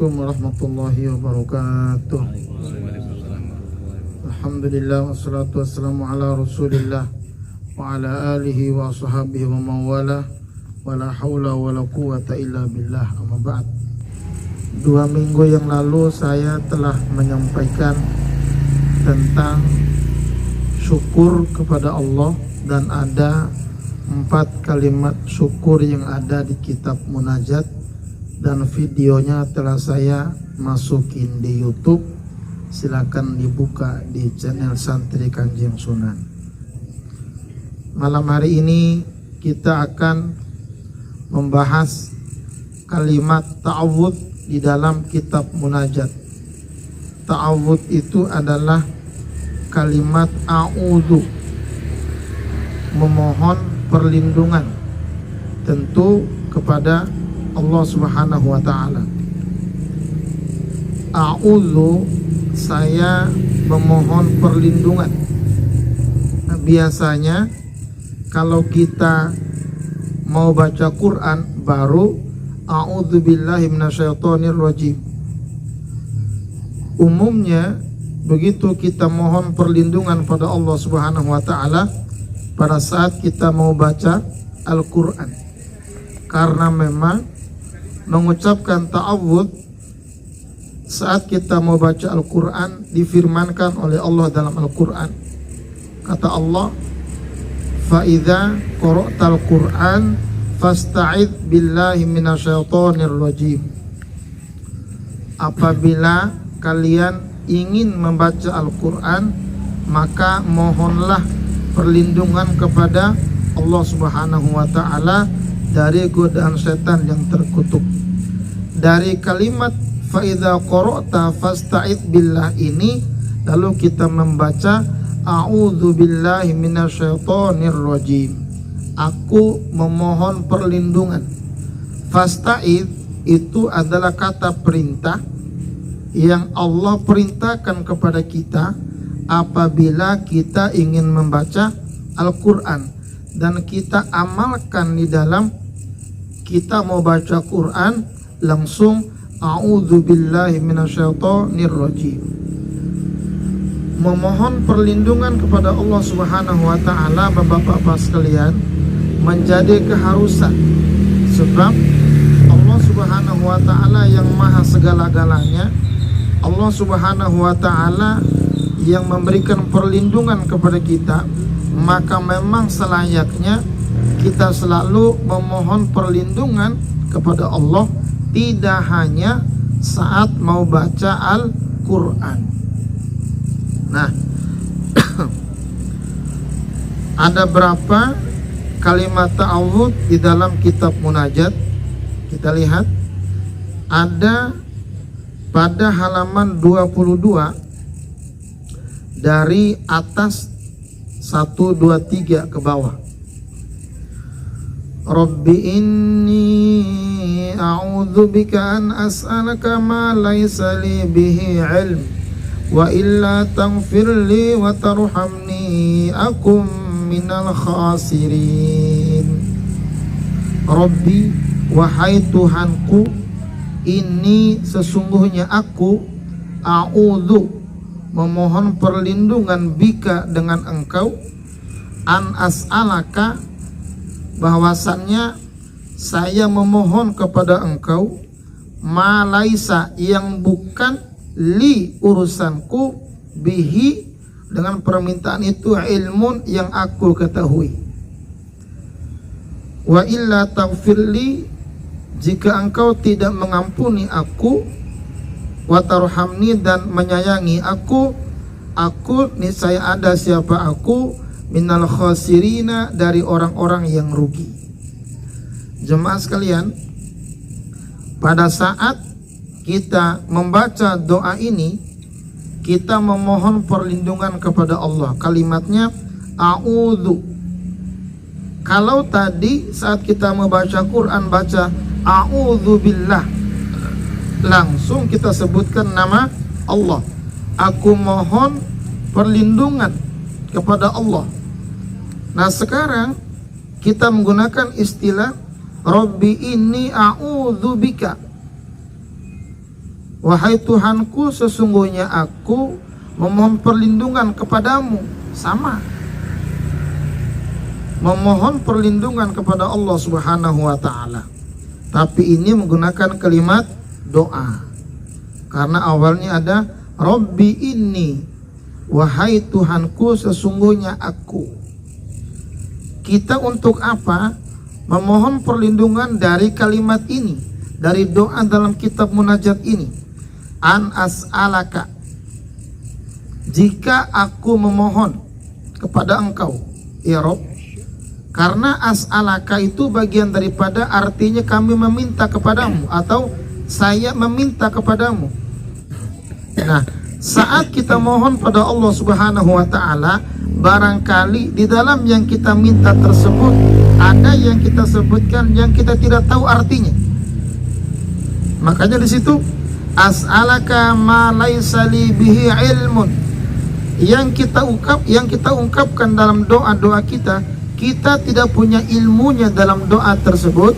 Assalamualaikum warahmatullahi wabarakatuh. Alhamdulillah wassalatu wassalamu ala Rasulillah wa ala alihi wa ashabihi wa mawala wa la hawla wa la quwata illa billah. Amma ba'd. 2 minggu yang lalu saya telah menyampaikan tentang syukur kepada Allah, dan ada 4 kalimat syukur yang ada di kitab munajat, dan videonya telah saya masukin di YouTube. Silakan dibuka di channel Santri Kanjeng Sunan. Malam hari ini kita akan membahas kalimat ta'awudz di dalam kitab munajat. Ta'awudz itu adalah kalimat a'udzu, memohon perlindungan, tentu kepada Allah Subhanahu wa ta'ala. A'udzu, saya memohon perlindungan. Nah, biasanya kalau kita mau baca Quran baru a'udzubillahi minasyaitonir rajim. Umumnya begitu kita mohon perlindungan pada Allah Subhanahu wa ta'ala pada saat kita mau baca Al-Quran, karena memang mengucapkan ta'awudz saat kita mau baca Al-Quran difirmankan oleh Allah dalam Al-Quran. Kata Allah, فَإِذَا قَرَأْتَ الْقُرْآنَ فَاسْتَعِذْ بِاللَّهِ مِنَ الشَّيْطَانِ الرَّجِيمِ. Apabila kalian ingin membaca Al-Quran, maka mohonlah perlindungan kepada Allah Subhanahu wa ta'ala dari godaan setan yang terkutuk. Dari kalimat fa'idha qara'ta fasta'idz billah ini, lalu kita membaca a'udzu billahi minasyaitonir rajim. Aku memohon perlindungan. Fasta'idz itu adalah kata perintah yang Allah perintahkan kepada kita apabila kita ingin membaca Al-Quran, dan kita amalkan di dalam kita mau baca Quran, langsung a'udzu billahi minasyaitonir rajim. Memohon perlindungan kepada Allah Subhanahu wa ta'ala, Bapak-bapak sekalian, menjadi keharusan, sebab Allah Subhanahu wa ta'ala yang maha segala-galanya, Allah Subhanahu wa ta'ala yang memberikan perlindungan kepada kita, maka memang selayaknya kita selalu memohon perlindungan kepada Allah, tidak hanya saat mau baca Al-Quran. Nah, ada berapa kalimat ta'awudz di dalam kitab munajat? Kita lihat, ada pada halaman 22 dari atas 1, 2, 3 ke bawah. Rabbi inni a'udzu bika an as'alaka ma laysa li bihi 'ilm wa illa taghfir li wa tarhamni akum minal khasirin. Rabbi, wahai Tuhanku, ini sesungguhnya aku, a'udzu, memohon perlindungan, bika, dengan engkau, an as'alaka, bahwasannya saya memohon kepada engkau, ma laisa, yang bukan, li, urusanku, bihi, dengan permintaan itu, ilmun, yang aku ketahui, wa illa taghfirli, jika engkau tidak mengampuni aku, wa tarhamni, dan menyayangi aku niscaya ada siapa aku, minal khasirina, dari orang-orang yang rugi. Jemaah sekalian, pada saat kita membaca doa ini, kita memohon perlindungan kepada Allah. Kalimatnya a'udzu. Kalau tadi saat kita membaca Quran, baca a'udzu billah, langsung kita sebutkan nama Allah. Aku mohon perlindungan kepada Allah. Nah, sekarang kita menggunakan istilah Rabbi inni a'udzubika. Wahai Tuhanku, sesungguhnya aku memohon perlindungan kepadamu. Sama, memohon perlindungan kepada Allah Subhanahu wa ta'ala, tapi ini menggunakan kalimat doa, karena awalnya ada Rabbi inni, wahai Tuhanku sesungguhnya aku. Kita untuk apa memohon perlindungan dari kalimat ini, dari doa dalam kitab munajat ini? An as'alaka, jika aku memohon kepada engkau ya Rob, karena as'alaka itu bagian daripada artinya kami meminta kepadamu atau saya meminta kepadamu. Nah, saat kita mohon pada Allah Subhanahu wa ta'ala, barangkali di dalam yang kita minta tersebut ada yang kita sebutkan yang kita tidak tahu artinya. Makanya di situ as'alaka ma laisa li bihi ilmun, yang kita ungkapkan dalam doa-doa kita, kita tidak punya ilmunya dalam doa tersebut,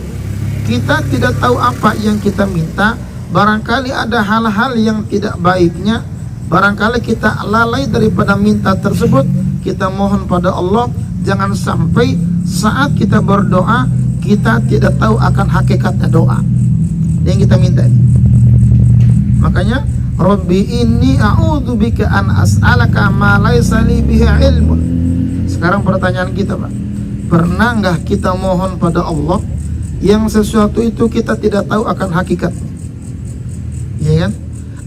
kita tidak tahu apa yang kita minta. Barangkali ada hal-hal yang tidak baiknya, barangkali kita lalai daripada minta tersebut. Kita mohon pada Allah, jangan sampai saat kita berdoa kita tidak tahu akan hakikatnya doa yang kita minta. Makanya Rabbi inni a'udzubika an as'alaka ma laisa li bihi ilmun. Sekarang pertanyaan kita, Pak, pernah nggak kita mohon pada Allah yang sesuatu itu kita tidak tahu akan hakikatnya? Ya kan?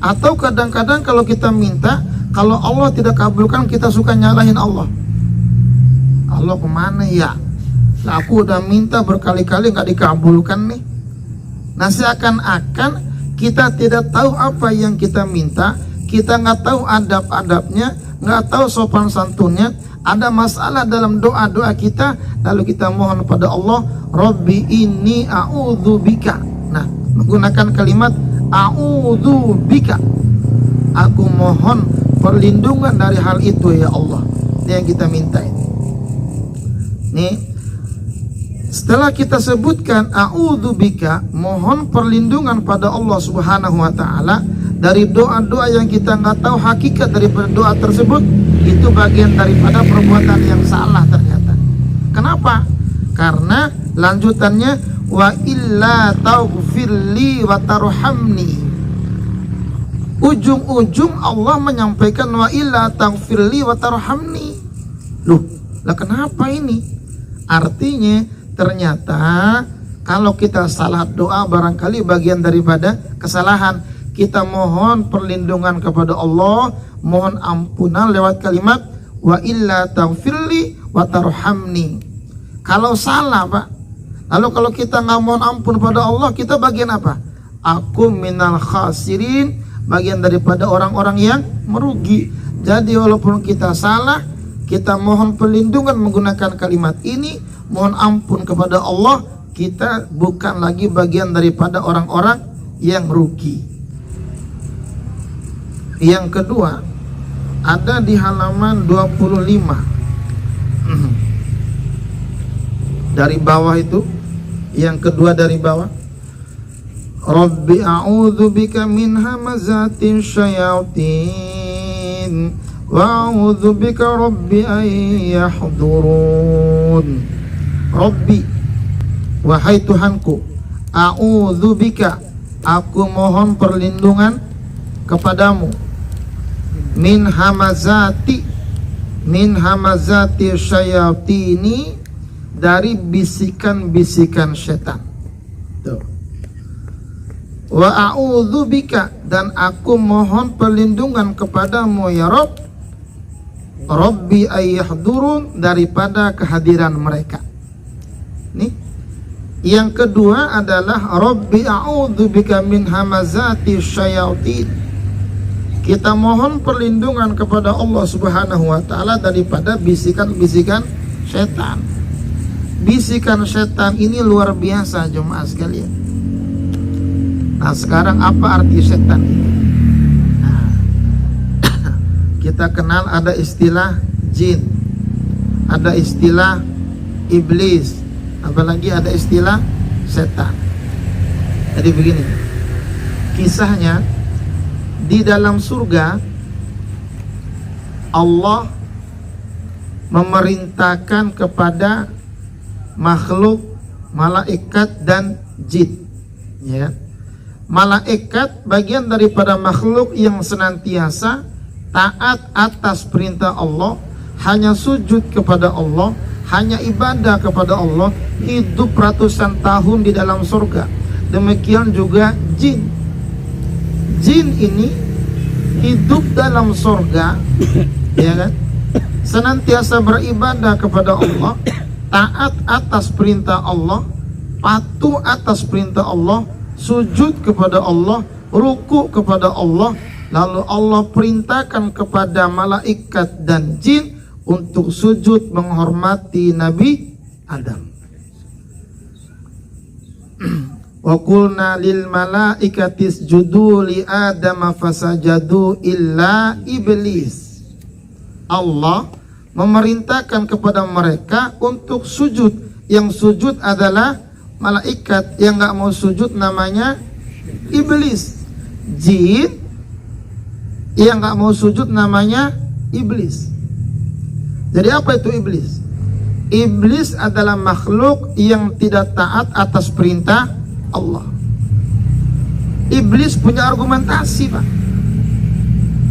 Atau kadang-kadang kalau kita minta, kalau Allah tidak kabulkan, kita suka nyalahin Allah. Allah kemana ya? Lah aku udah minta berkali-kali nggak dikabulkan nih. Nah, seakan-akan kita tidak tahu apa yang kita minta, kita nggak tahu adab-adabnya, nggak tahu sopan santunnya, ada masalah dalam doa-doa kita, lalu kita mohon pada Allah, Rabbi inni a'udzubika. Nah, menggunakan kalimat a'udzubika, aku mohon perlindungan dari hal itu ya Allah. Ini yang kita minta ini. Nih, setelah kita sebutkan a'udzubika, mohon perlindungan pada Allah Subhanahu wa ta'ala dari doa-doa yang kita nggak tahu hakikat daripada doa tersebut, itu bagian daripada perbuatan yang salah ternyata. Kenapa? Karena lanjutannya wa illa taghfirli wa tarhamni. Ujung-ujung Allah menyampaikan wa illa taghfirli wa tarhamni. Loh, lah kenapa ini? Artinya ternyata kalau kita salah doa barangkali bagian daripada kesalahan. Kita mohon perlindungan kepada Allah, mohon ampunan lewat kalimat wa illa taghfirli wa tarhamni. Kalau salah, Pak. Lalu kalau kita nggak mohon ampun pada Allah, kita bagian apa? Aku minal khasirin, bagian daripada orang-orang yang merugi. Jadi walaupun kita salah, kita mohon perlindungan menggunakan kalimat ini, mohon ampun kepada Allah, kita bukan lagi bagian daripada orang-orang yang rugi. Yang kedua ada di halaman 25 dari bawah itu, yang kedua dari bawah, Rabbi a'udzubika min hamazatin syayatin wa a'udzubika Rabbi an yahdurun. Rabbi, wahai Tuhanku, a'udzubika, aku mohon perlindungan kepadamu, min hamazati syayatini, dari bisikan-bisikan setan. Tuh. Wa a'udzubika, dan aku mohon perlindungan kepadamu ya Rabb, Rabbi ayyahdurun, daripada kehadiran mereka. Nih, yang kedua adalah Rabbi a'udzubika min hamazati syayatin. Kita mohon perlindungan kepada Allah Subhanahu wa ta'ala daripada bisikan-bisikan setan. Bisikan setan ini luar biasa jemaah sekalian. Nah, sekarang apa arti setan ini? Nah, kita kenal ada istilah jin, ada istilah iblis, apalagi ada istilah setan. Jadi begini kisahnya, di dalam surga Allah memerintahkan kepada makhluk, malaikat dan jin, ya. Malaikat bagian daripada makhluk yang senantiasa taat atas perintah Allah, hanya sujud kepada Allah, hanya ibadah kepada Allah, hidup ratusan tahun di dalam surga. Demikian juga jin. Jin ini hidup dalam surga, ya kan? Senantiasa beribadah kepada Allah, taat atas perintah Allah, patuh atas perintah Allah, sujud kepada Allah, ruku kepada Allah. Lalu Allah perintahkan kepada malaikat dan jin untuk sujud menghormati Nabi Adam. Wa qulna lil malaikati isjudu li Adam fasajadu illa iblis. Allah memerintahkan kepada mereka untuk sujud. Yang sujud adalah malaikat, yang nggak mau sujud namanya iblis. Jin yang nggak mau sujud namanya iblis. Jadi apa itu iblis? Iblis adalah makhluk yang tidak taat atas perintah Allah. Iblis punya argumentasi, Pak.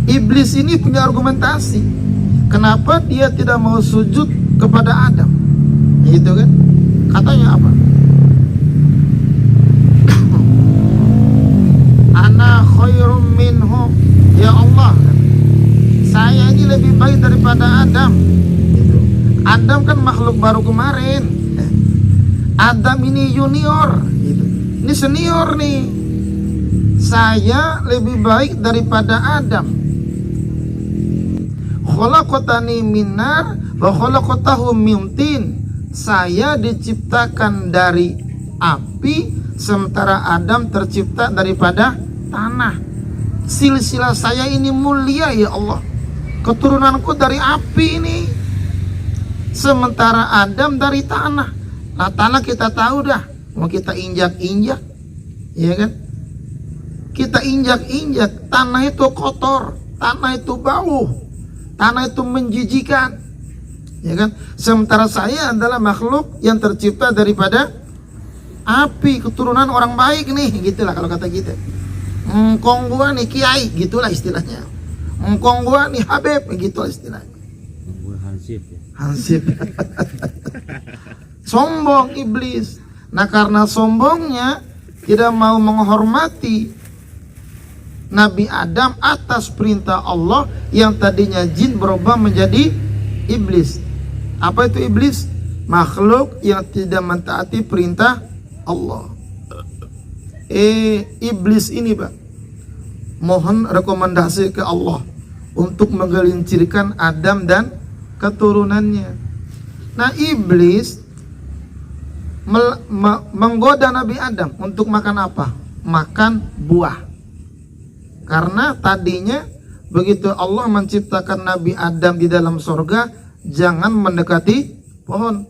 Iblis ini punya argumentasi. Kenapa dia tidak mau sujud kepada Adam? Gitu kan? Katanya apa? Ana khairum minhu. Ya Allah, saya ini lebih baik daripada Adam. Gitu. Adam kan makhluk baru kemarin. Adam ini junior. Gitu. Ini senior nih. Saya lebih baik daripada Adam. Khalaqatani minar wa khalaqatahu min tin. Saya diciptakan dari api, sementara Adam tercipta daripada tanah. Silsilah saya ini mulia ya Allah. Keturunanku dari api ini, sementara Adam dari tanah. Nah, tanah kita tahu dah, mau kita injak-injak, ya kan? Kita injak-injak, tanah itu kotor, tanah itu bau, tanah itu menjijikan, ya kan? Sementara saya adalah makhluk yang tercipta daripada api, keturunan orang baik nih, gitulah kalau kata kita. Engkong gua nih kiai, gitulah istilahnya. Engkong gua nih Habib, gitulah istilahnya. Hansip ya. Hansip. Sombong iblis. Nah, karena sombongnya tidak mau menghormati Nabi Adam atas perintah Allah, yang tadinya jin berubah menjadi iblis. Apa itu iblis? Makhluk yang tidak mentaati perintah Allah. Iblis ini, Pak, mohon rekomendasi ke Allah untuk menggelincirkan Adam dan keturunannya. Nah, iblis menggoda Nabi Adam untuk makan apa? Makan buah. Karena tadinya begitu Allah menciptakan Nabi Adam di dalam surga, jangan mendekati pohon.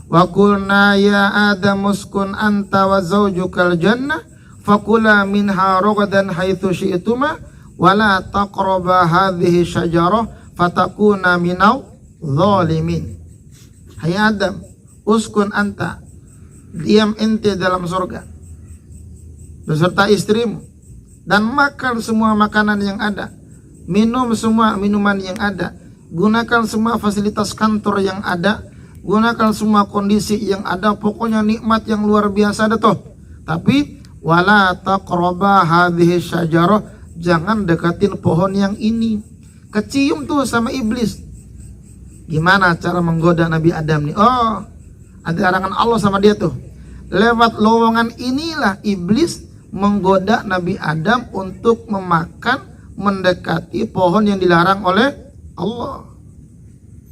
Wa qulna ya Adam uskun anta wa zawjukal jannah fakula minha ragadan haitsu syi'tuma wa la taqraba hadhihi syajarah fatakuna minal zalimin. Hai Adam, uskun anta, diam ente dalam surga beserta istrimu, dan makan semua makanan yang ada, minum semua minuman yang ada, gunakan semua fasilitas kantor yang ada, gunakan semua kondisi yang ada, pokoknya nikmat yang luar biasa ada toh. Tapi wala taqraba hadhihi syajarah, jangan dekatin pohon yang ini. Kecium tuh sama iblis. Gimana cara menggoda Nabi Adam nih? Oh, ada larangan Allah sama dia tuh. Lewat lowongan inilah iblis menggoda Nabi Adam untuk memakan, mendekati pohon yang dilarang oleh Allah.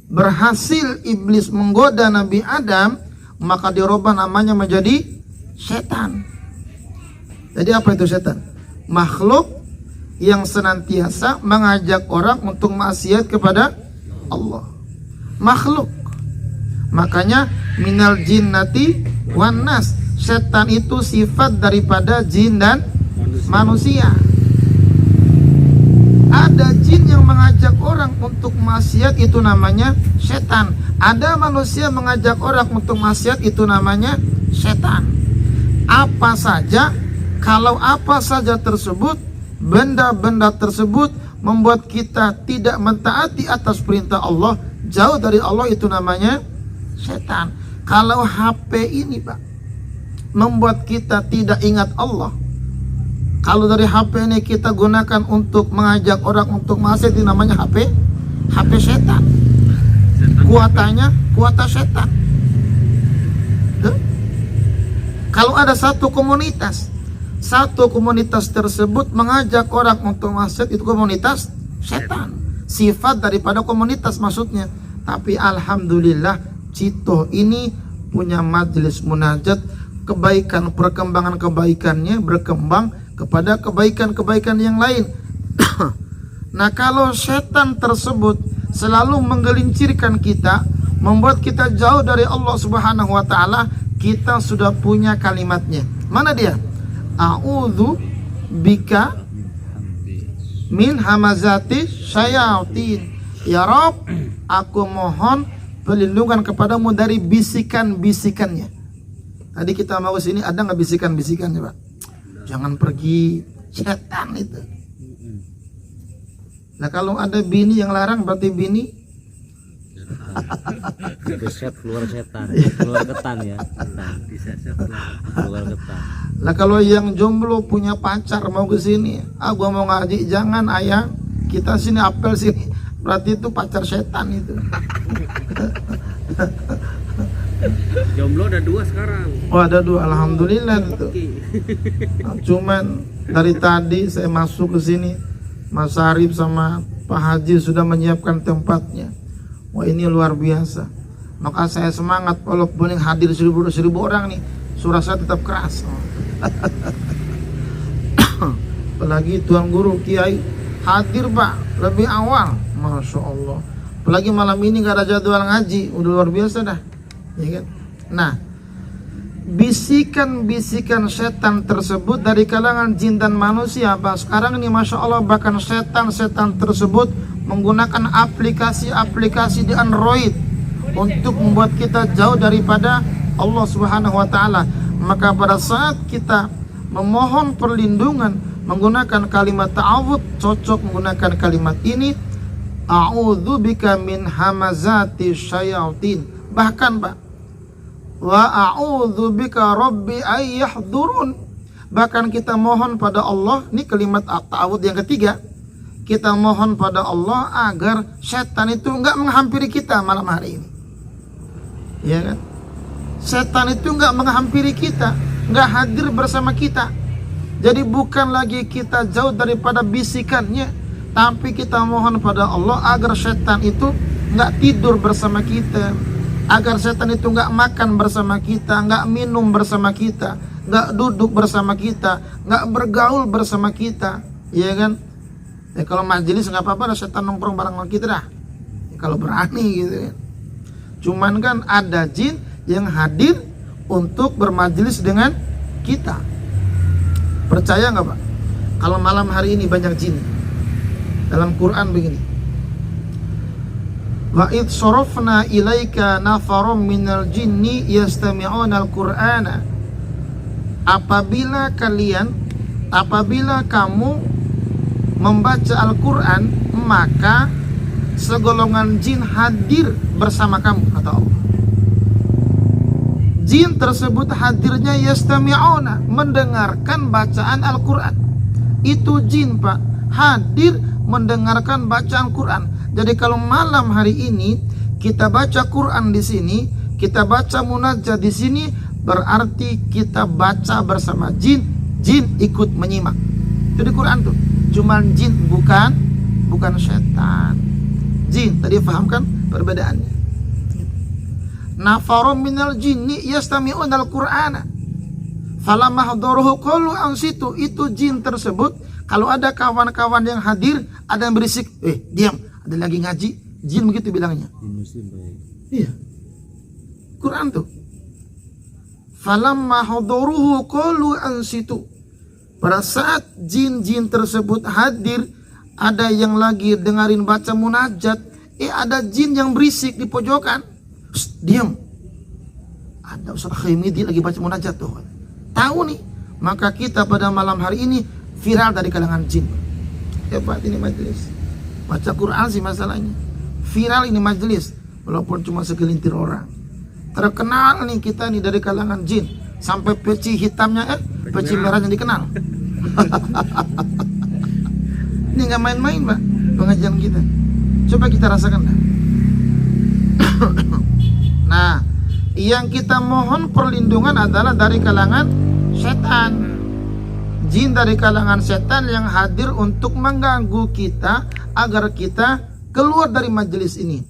Berhasil iblis menggoda Nabi Adam, maka dirubah namanya menjadi setan. Jadi apa itu setan? Makhluk yang senantiasa mengajak orang untuk maksiat kepada Allah. Makhluk. Makanya minal jinnati wan nas. Setan itu sifat daripada jin dan manusia. untuk maksiat itu namanya setan. Ada manusia mengajak orang untuk maksiat itu namanya setan. Apa saja, kalau apa saja tersebut, benda-benda tersebut membuat kita tidak mentaati atas perintah Allah, jauh dari Allah, itu namanya setan. Kalau HP ini Pak membuat kita tidak ingat Allah, kalau dari HP ini kita gunakan untuk mengajak orang untuk maksiat, itu namanya HP setan. Kuatannya kuatan setan. Tuh. Kalau ada satu komunitas tersebut mengajak orang untuk maksiat, itu komunitas setan. Sifat daripada komunitas maksudnya. Tapi alhamdulillah Cito ini punya majelis munajat, kebaikan, perkembangan kebaikannya berkembang kepada kebaikan-kebaikan yang lain. Nah, kalau setan tersebut selalu menggelincirkan kita, membuat kita jauh dari Allah Subhanahu wa taala, kita sudah punya kalimatnya. Mana dia? A'udzu bika min hamazati syayatin. Ya Rabb, aku mohon perlindungan kepadamu dari bisikan-bisikannya. Tadi kita mau sini, ada nggak bisikan-bisikannya Pak? Jangan pergi, setan itu. Nah, kalau ada bini yang larang, berarti bini keluar setan, keluar ketan ya. Keluar ketan. Nah, kalau yang jomblo punya pacar mau ke sini, gua mau ngaji, jangan ayah, kita sini apel sini, berarti itu pacar setan itu. Jomblo ada 2 sekarang. Oh, ada 2, alhamdulillah itu. Nah, cuman dari tadi saya masuk ke sini, Mas Arif sama Pak Haji sudah menyiapkan tempatnya. Wah, ini luar biasa. Maka saya semangat, walaupun yang hadir 1000 orang nih, suara saya tetap keras. Apalagi Tuan Guru Kiai hadir Pak lebih awal, Masya Allah. Apalagi malam ini gak ada jadwal ngaji, udah luar biasa dah, ya kan? Nah, bisikan-bisikan setan tersebut dari kalangan jin dan manusia Pak. Sekarang ini Masya Allah, bahkan setan-setan tersebut menggunakan aplikasi-aplikasi di Android untuk membuat kita jauh daripada Allah Subhanahu wa taala. Maka pada saat kita memohon perlindungan menggunakan kalimat ta'awudz, cocok menggunakan kalimat ini, a'udzubika min hamazati syayatin. Bahkan Pak, wa a'udzubika rabbi ayyahdurun. Bahkan kita mohon pada Allah, ini kalimat ta'awudz yang ketiga. Kita mohon pada Allah agar setan itu enggak menghampiri kita malam hari ini. Ya kan? Setan itu enggak menghampiri kita, enggak hadir bersama kita. Jadi bukan lagi kita jauh daripada bisikannya, tapi kita mohon pada Allah agar setan itu enggak tidur bersama kita, agar setan itu enggak makan bersama kita, enggak minum bersama kita, enggak duduk bersama kita, enggak bergaul bersama kita. Ya kan? Ya, kalau majelis nggak apa-apa, ada setan nongkrong bareng kita dah. Ya, kalau berani gitu kan. Cuman kan ada jin yang hadir untuk bermajelis dengan kita. Percaya nggak Pak? Kalau malam hari ini banyak jin. Dalam Quran begini. Wa id sorofna ilaika nafarum minal jinni yastami'una al-Qur'ana. Apabila kamu membaca Al-Quran, maka segolongan jin hadir bersama kamu, kata Allah. Jin tersebut hadirnya yastami'una, mendengarkan bacaan Al-Quran. Itu jin Pak, hadir mendengarkan bacaan Quran. Jadi kalau malam hari ini kita baca Quran di sini, kita baca munajat di sini, berarti kita baca bersama jin, jin ikut menyimak. Itu di Quran tuh. Cuman jin, bukan setan. Jin, tadi pahamkan perbedaannya. Nafarum minal jinni yastami'un al-Qur'ana falamma hadaruhu qalu ansitu. Itu jin tersebut, kalau ada kawan-kawan yang hadir, ada yang berisik, diam, ada lagi ngaji, jin begitu bilangnya. Iya, Quran tuh. Falamma hadaruhu qalu ansitu. Pada saat jin-jin tersebut hadir, ada yang lagi dengerin baca munajat, ada jin yang berisik di pojokan. Diam. Ada Ustaz Khaimidi lagi baca munajat tuh. Tahu nih. Maka kita pada malam hari ini viral dari kalangan jin. Hebat ini majelis. Baca Quran sih masalahnya. Viral ini majelis, walaupun cuma segelintir orang. Terkenal nih kita nih dari kalangan jin. Sampai peci hitamnya, peci merahnya dikenal. Ini nggak main-main, Pak, pengajian kita. Coba kita rasakan dah. Nah, yang kita mohon perlindungan adalah dari kalangan setan. Jin dari kalangan setan yang hadir untuk mengganggu kita agar kita keluar dari majelis ini.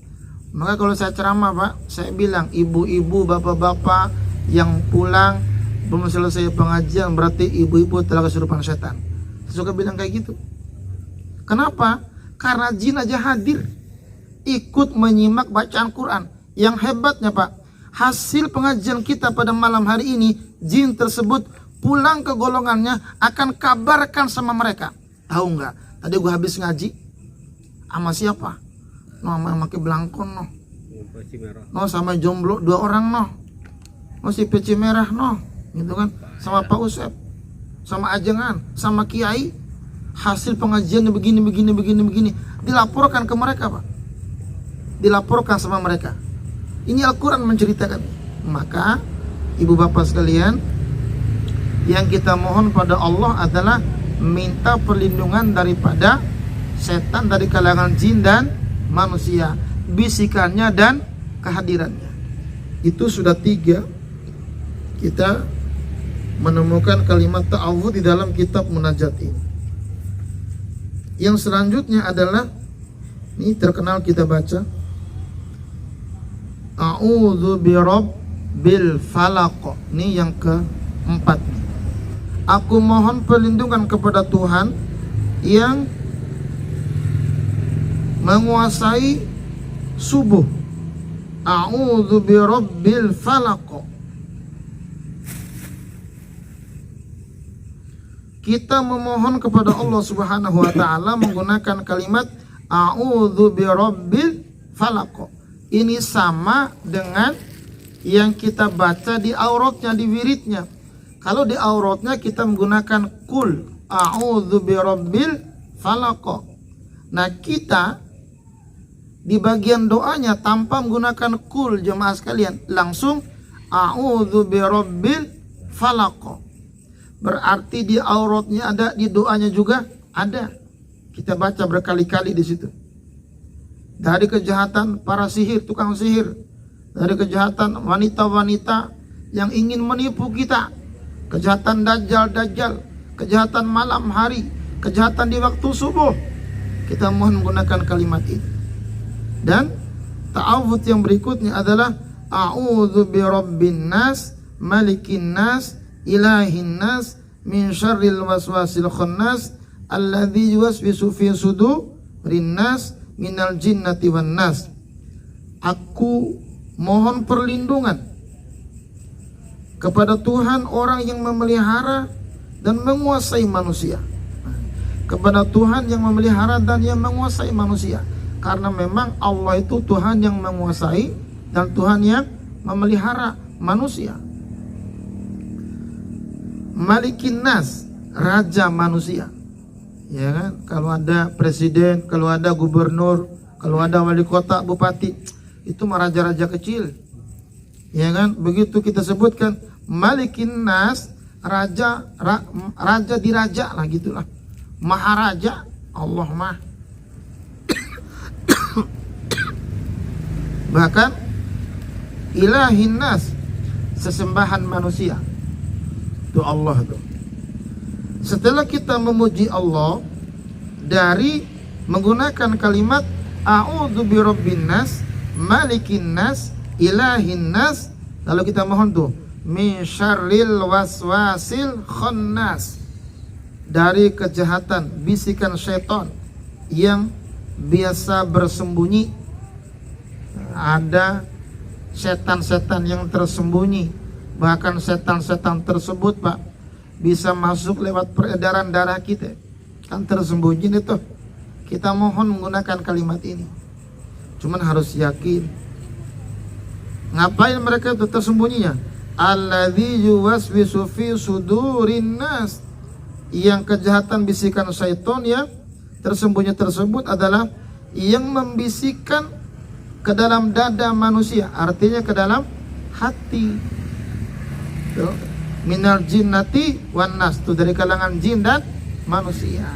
Maka kalau saya ceramah, Pak, saya bilang ibu-ibu, bapak-bapak yang pulang belum selesai pengajian berarti ibu-ibu telah kesurupan setan. Saya suka bilang kayak gitu. Kenapa? Karena jin aja hadir ikut menyimak bacaan Quran. Yang hebatnya, Pak, hasil pengajian kita pada malam hari ini, jin tersebut pulang ke golongannya akan kabarkan sama mereka. Tahu nggak? Tadi gua habis ngaji sama siapa? No, sama pakai belangkon no. No, sama jomblo 2 orang no. No, si peci merah no. Gitu kan? Sama Pak Usep, sama ajengan, sama kiai. Hasil pengajiannya begini. Dilaporkan ke mereka, Pak. Dilaporkan sama mereka. Ini Al-Quran menceritakan. Maka ibu bapak sekalian, yang kita mohon pada Allah adalah minta perlindungan daripada setan dari kalangan jin dan manusia, bisikannya dan kehadirannya. Itu sudah 3. Kita menemukan kalimat ta'awudz di dalam kitab munajat ini. Yang selanjutnya adalah, ini terkenal kita baca, A'udzu birabbil falaq. Ini yang keempat. Aku mohon perlindungan kepada Tuhan yang menguasai subuh. A'udzu birabbil falaq. Kita memohon kepada Allah Subhanahu wa taala menggunakan kalimat A'udzu birabbil falaq. Ini sama dengan yang kita baca di auratnya, di wiridnya. Kalau di auratnya kita menggunakan Qul A'udzu birabbil falaq. Nah, kita di bagian doanya tanpa menggunakan Qul, jemaah sekalian, langsung A'udzu birabbil falaq. Berarti di auratnya ada, di doanya juga ada. Kita baca berkali-kali di situ. Dari kejahatan para sihir, tukang sihir, dari kejahatan wanita-wanita yang ingin menipu kita, kejahatan dajjal, kejahatan malam hari, kejahatan di waktu subuh, kita mohon menggunakan kalimat ini. Dan ta'awudz yang berikutnya adalah A'udzu birabbin nas, malikin nas, ilahin nas, min syarril waswasil khannas, alladzi yuwaswisu fi sudurin nas, minal jinnati wan nas. Aku mohon perlindungan kepada Tuhan orang yang memelihara dan menguasai manusia. Kepada Tuhan yang memelihara dan yang menguasai manusia. Karena memang Allah itu Tuhan yang menguasai dan Tuhan yang memelihara manusia. Malikin nas, raja manusia. Ya kan, kalau ada presiden, kalau ada gubernur, kalau ada wali kota, bupati, itu mah raja-raja kecil. Ya kan, begitu kita sebutkan malikin nas, raja diraja lah, gitulah. Maharaja, Allah mah. Bahkan ilahin nas, sesembahan manusia. Itu Allah tuh. Setelah kita memuji Allah dari menggunakan kalimat A'udzu birabbin nas, malikin nas, ilahin nas, lalu kita mohon tuh min syarril waswasil khannas, dari kejahatan bisikan syaitan yang biasa bersembunyi. Ada setan-setan yang tersembunyi, bahkan setan-setan tersebut, Pak, bisa masuk lewat peredaran darah kita, kan tersembunyi itu. kita mohon menggunakan kalimat ini. Cuman harus yakin. Ngapain mereka itu tersembunyinya? Alladzi yuwaswisu fi sudurin nas. Yang kejahatan bisikan syaitan ya tersembunyi tersebut adalah yang membisikkan ke dalam dada manusia, artinya ke dalam hati. Tuh, minal jinnati wan nas, itu dari kalangan jin dan manusia.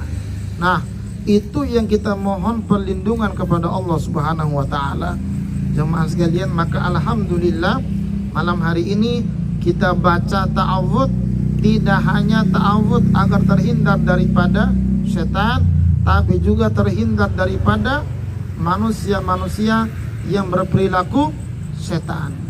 Nah, itu yang kita mohon perlindungan kepada Allah Subhanahu wa taala. Jemaah sekalian, maka alhamdulillah malam hari ini kita baca ta'awudz, tidak hanya ta'awudz agar terhindar daripada setan, tapi juga terhindar daripada manusia-manusia yang berperilaku setan.